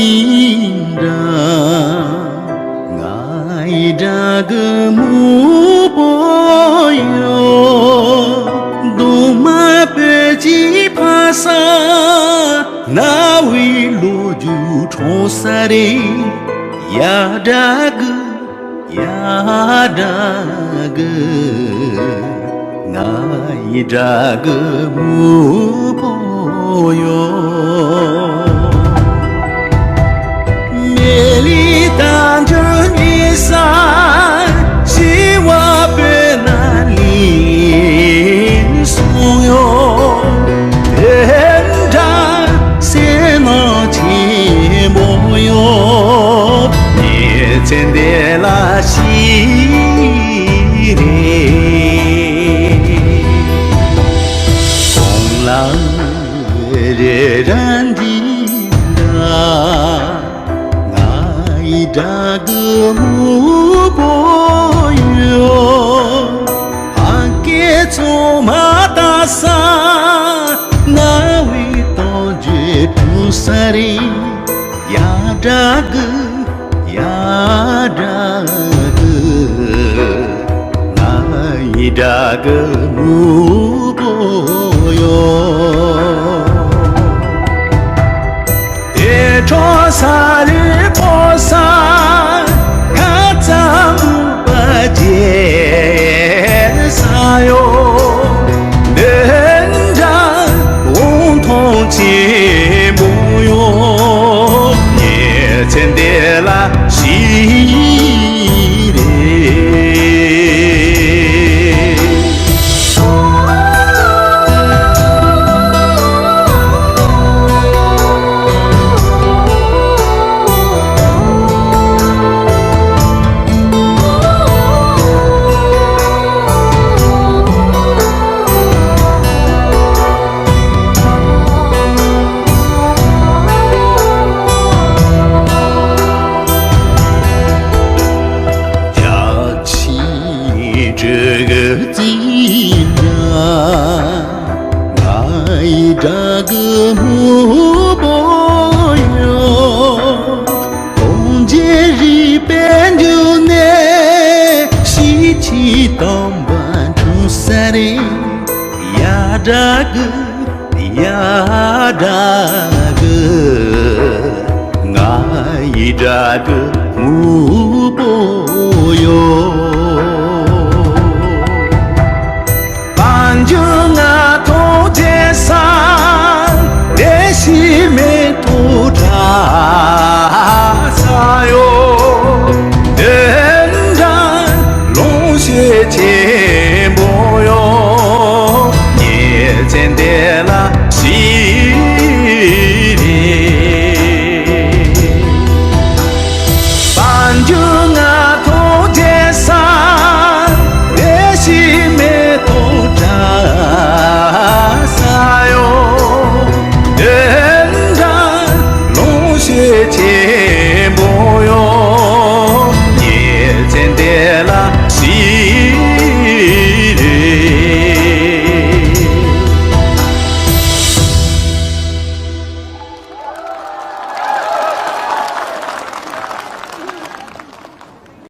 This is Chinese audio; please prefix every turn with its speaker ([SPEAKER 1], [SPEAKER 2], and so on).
[SPEAKER 1] 定的，爱这个目标哟，多么北极爬山，那为路就冲杀的呀这个呀这个，爱这个目标哟。美丽单着雨伞，希望被那里送哟。天长谁能寂寞哟？眼前的那西里，风浪热燃的那。这个目标哟，还给走马大山，那位当局出山的呀这个呀这个，爱这个目标哟。夜穿沙日破山，看咱不把结沙哟，人家共同寂寞哟，眼前的那西里。这个金啊，爱这个目标哟，红节日本就那喜气当晚出山的呀这个呀这个，爱这个目标哟。就那头街上，联系没头扎啥哟，人家龙血切莫哟，眼前的那西里，反正那头街上，联系没头。啥哟？人家龙血切。